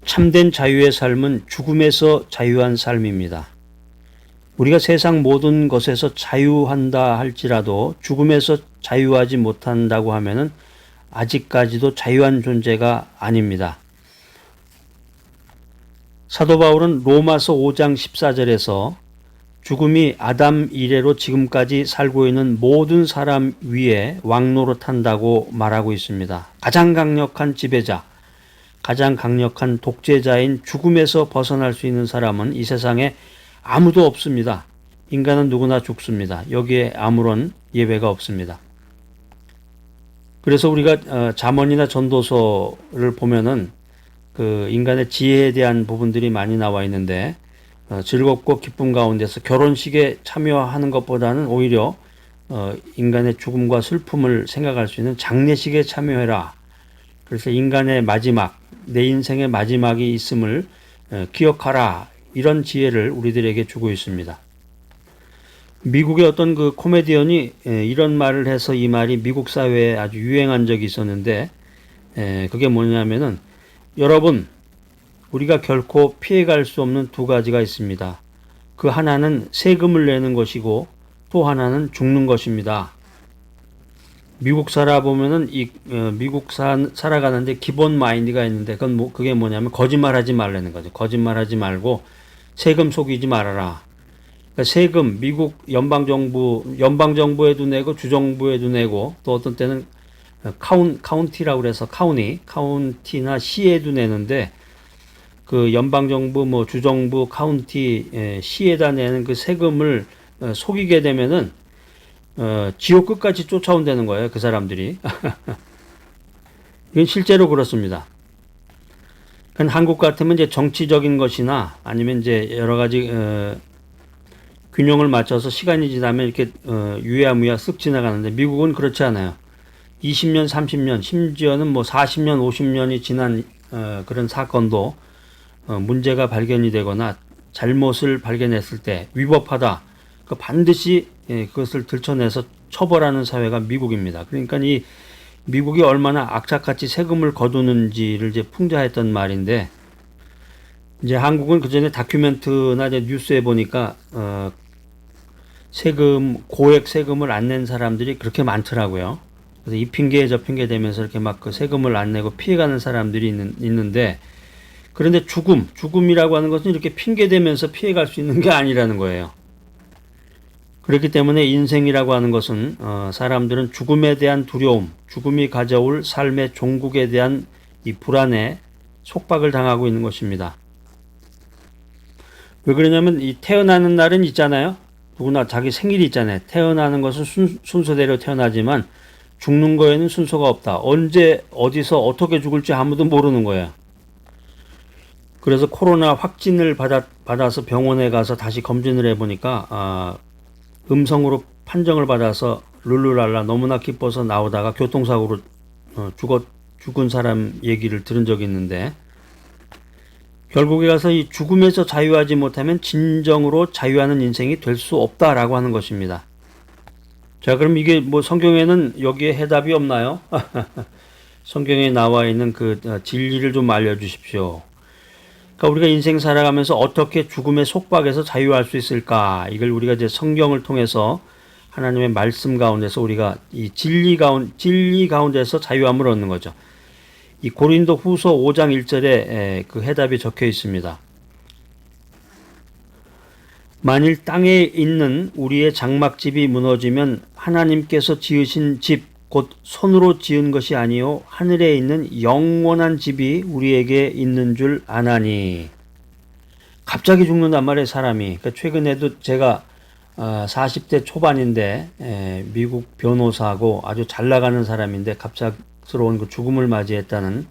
참된 자유의 삶은 죽음에서 자유한 삶입니다. 우리가 세상 모든 것에서 자유한다 할지라도 죽음에서 자유하지 못한다고 하면은 아직까지도 자유한 존재가 아닙니다. 사도 바울은 로마서 5장 14절에서 죽음이 아담 이래로 지금까지 살고 있는 모든 사람 위에 왕노릇한다고 말하고 있습니다. 가장 강력한 지배자, 가장 강력한 독재자인 죽음에서 벗어날 수 있는 사람은 이 세상에 아무도 없습니다. 인간은 누구나 죽습니다. 여기에 아무런 예외가 없습니다. 그래서 우리가 잠언이나 전도서를 보면은 그 인간의 지혜에 대한 부분들이 많이 나와 있는데 즐겁고 기쁨 가운데서 결혼식에 참여하는 것보다는 오히려 인간의 죽음과 슬픔을 생각할 수 있는 장례식에 참여해라. 그래서 인간의 마지막, 내 인생의 마지막이 있음을 기억하라. 이런 지혜를 우리들에게 주고 있습니다. 미국의 어떤 그 코미디언이 이런 말을 해서 이 말이 미국 사회에 아주 유행한 적이 있었는데 그게 뭐냐면은 여러분, 우리가 결코 피해갈 수 없는 두 가지가 있습니다. 그 하나는 세금을 내는 것이고 또 하나는 죽는 것입니다. 미국 살아보면은 미국 살아가는데 기본 마인드가 있는데 그게 뭐냐면 거짓말하지 말라는 거죠. 거짓말하지 말고 세금 속이지 말아라. 그러니까 세금 미국 연방정부에도 내고 주정부에도 내고 또 어떤 때는 카운티라고 그래서 카운티나 시에도 내는데 그 연방정부 뭐 주정부 카운티 시에다 내는 그 세금을 속이게 되면은 지옥 끝까지 쫓아온다는 거예요. 그 사람들이. 이건 실제로 그렇습니다. 한국 같으면 이제 정치적인 것이나 아니면 이제 여러 가지 균형을 맞춰서 시간이 지나면 이렇게 유야무야 쓱 지나가는데 미국은 그렇지 않아요. 20년, 30년, 심지어는 뭐 40년, 50년이 지난 그런 사건도 문제가 발견이 되거나 잘못을 발견했을 때 위법하다. 반드시 그것을 들춰내서 처벌하는 사회가 미국입니다. 그러니까 이 미국이 얼마나 악착같이 세금을 거두는지를 이제 풍자했던 말인데 이제 한국은 그 전에 다큐멘트나 이제 뉴스에 보니까 고액 세금을 안 낸 사람들이 그렇게 많더라고요. 그래서 이 핑계에 저 핑계 대면서 이렇게 막 그 세금을 안 내고 피해가는 사람들이 있는데 그런데 죽음이라고 하는 것은 이렇게 핑계 대면서 피해갈 수 있는 게 아니라는 거예요. 그렇기 때문에 인생이라고 하는 것은 사람들은 죽음에 대한 두려움, 죽음이 가져올 삶의 종국에 대한 이 불안에 속박을 당하고 있는 것입니다. 왜 그러냐면 이 태어나는 날은 있잖아요. 누구나 자기 생일이 있잖아요. 태어나는 것은 순서대로 태어나지만 죽는 거에는 순서가 없다. 언제 어디서 어떻게 죽을지 아무도 모르는 거예요. 그래서 코로나 확진을 받아서 병원에 가서 다시 검진을 해보니까 음성으로 판정을 받아서 룰루랄라 너무나 기뻐서 나오다가 교통사고로 죽은 사람 얘기를 들은 적이 있는데 결국에 가서 이 죽음에서 자유하지 못하면 진정으로 자유하는 인생이 될 수 없다라고 하는 것입니다. 자, 그럼 이게 뭐 성경에는 여기에 해답이 없나요? 성경에 나와 있는 그 진리를 좀 알려주십시오. 그러니까 우리가 인생 살아가면서 어떻게 죽음의 속박에서 자유할 수 있을까? 이걸 우리가 이제 성경을 통해서 하나님의 말씀 가운데서 우리가 이 진리 가운데서 자유함을 얻는 거죠. 이 고린도 후서 5장 1절에 그 해답이 적혀 있습니다. 만일 땅에 있는 우리의 장막집이 무너지면 하나님께서 지으신 집, 곧 손으로 지은 것이 아니요 하늘에 있는 영원한 집이 우리에게 있는 줄 아나니. 갑자기 죽는단 말이에요, 사람이. 그러니까 최근에도 제가 40대 초반인데 미국 변호사고 아주 잘 나가는 사람인데 갑작스러운 그 죽음을 맞이했다는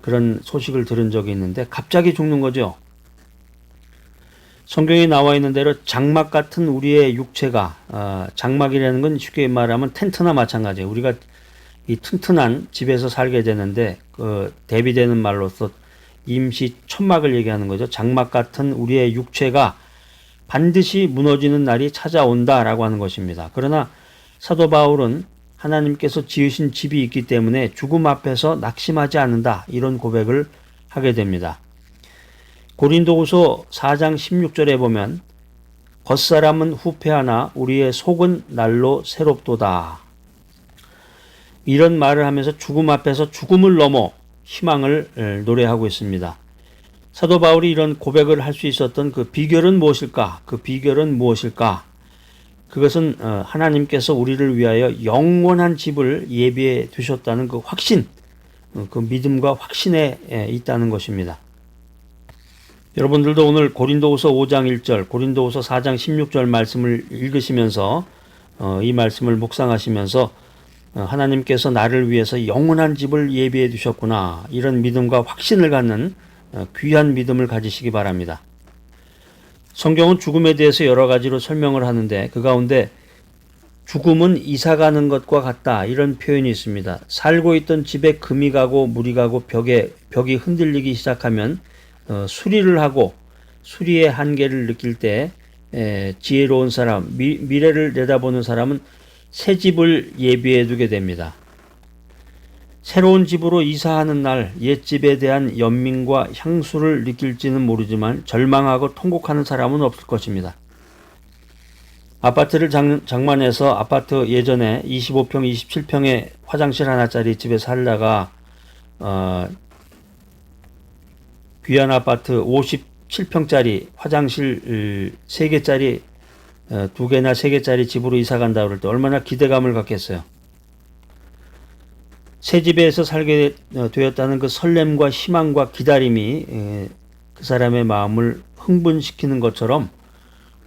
그런 소식을 들은 적이 있는데 갑자기 죽는 거죠. 성경에 나와 있는 대로 장막 같은 우리의 육체가 장막이라는 건 쉽게 말하면 텐트나 마찬가지예요. 우리가 이 튼튼한 집에서 살게 되는데 그 대비되는 말로서 임시 천막을 얘기하는 거죠. 장막 같은 우리의 육체가 반드시 무너지는 날이 찾아온다라고 하는 것입니다. 그러나 사도 바울은 하나님께서 지으신 집이 있기 때문에 죽음 앞에서 낙심하지 않는다 이런 고백을 하게 됩니다. 고린도후서 4장 16절에 보면 겉사람은 후패하나 우리의 속은 날로 새롭도다. 이런 말을 하면서 죽음 앞에서 죽음을 넘어 희망을 노래하고 있습니다. 사도 바울이 이런 고백을 할 수 있었던 그 비결은 무엇일까? 그 비결은 무엇일까? 그것은 하나님께서 우리를 위하여 영원한 집을 예비해 두셨다는 그 확신, 그 믿음과 확신에 있다는 것입니다. 여러분들도 오늘 고린도후서 5장 1절, 고린도후서 4장 16절 말씀을 읽으시면서 이 말씀을 묵상하시면서 하나님께서 나를 위해서 영원한 집을 예비해 두셨구나, 이런 믿음과 확신을 갖는 귀한 믿음을 가지시기 바랍니다. 성경은 죽음에 대해서 여러 가지로 설명을 하는데 그 가운데 죽음은 이사가는 것과 같다, 이런 표현이 있습니다. 살고 있던 집에 금이 가고 물이 가고 벽이 흔들리기 시작하면 수리를 하고 수리의 한계를 느낄 때 지혜로운 사람, 미래를 내다보는 사람은 새 집을 예비해 두게 됩니다. 새로운 집으로 이사하는 날 옛집에 대한 연민과 향수를 느낄지는 모르지만 절망하고 통곡하는 사람은 없을 것입니다. 아파트를 장만해서 아파트 예전에 25평, 27평의 화장실 하나짜리 집에 살다가 귀한 아파트 57평짜리 화장실 3개짜리 2개나 3개짜리 집으로 이사 간다 그럴 때 얼마나 기대감을 갖겠어요. 새 집에서 살게 되었다는 그 설렘과 희망과 기다림이 그 사람의 마음을 흥분시키는 것처럼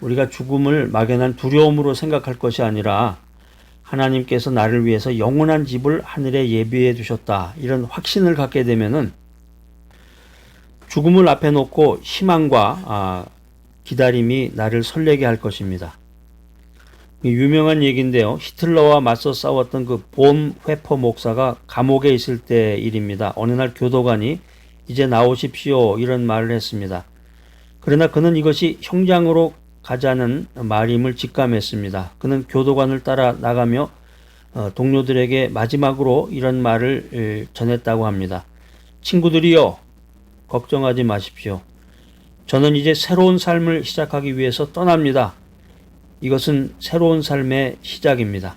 우리가 죽음을 막연한 두려움으로 생각할 것이 아니라 하나님께서 나를 위해서 영원한 집을 하늘에 예비해 두셨다, 이런 확신을 갖게 되면은 죽음을 앞에 놓고 희망과 기다림이 나를 설레게 할 것입니다. 유명한 얘기인데요. 히틀러와 맞서 싸웠던 그 본 회퍼 목사가 감옥에 있을 때 일입니다. 어느 날 교도관이 이제 나오십시오, 이런 말을 했습니다. 그러나 그는 이것이 형장으로 가자는 말임을 직감했습니다. 그는 교도관을 따라 나가며 동료들에게 마지막으로 이런 말을 전했다고 합니다. 친구들이여, 걱정하지 마십시오. 저는 이제 새로운 삶을 시작하기 위해서 떠납니다. 이것은 새로운 삶의 시작입니다.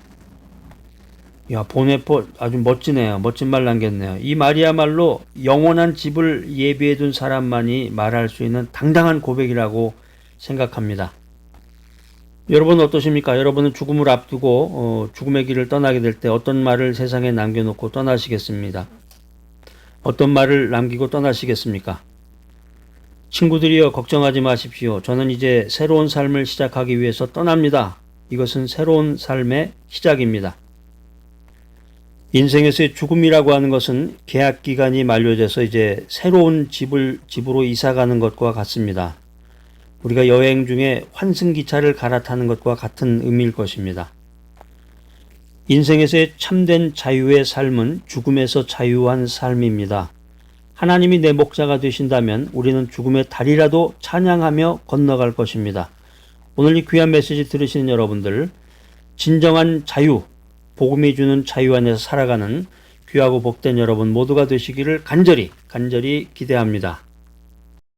야, 본회포 아주 멋지네요. 멋진 말 남겼네요. 이 말이야말로 영원한 집을 예비해 둔 사람만이 말할 수 있는 당당한 고백이라고 생각합니다. 여러분 어떠십니까? 여러분은 죽음을 앞두고 죽음의 길을 떠나게 될 때 어떤 말을 세상에 남겨놓고 떠나시겠습니다. 어떤 말을 남기고 떠나시겠습니까? 친구들이여, 걱정하지 마십시오. 저는 이제 새로운 삶을 시작하기 위해서 떠납니다. 이것은 새로운 삶의 시작입니다. 인생에서의 죽음이라고 하는 것은 계약 기간이 만료돼서 이제 새로운 집으로 이사가는 것과 같습니다. 우리가 여행 중에 환승기차를 갈아타는 것과 같은 의미일 것입니다. 인생에서의 참된 자유의 삶은 죽음에서 자유한 삶입니다. 하나님이 내 목자가 되신다면 우리는 죽음의 달이라도 찬양하며 건너갈 것입니다. 오늘 이 귀한 메시지 들으시는 여러분들, 진정한 자유, 복음이 주는 자유 안에서 살아가는 귀하고 복된 여러분 모두가 되시기를 간절히 기대합니다.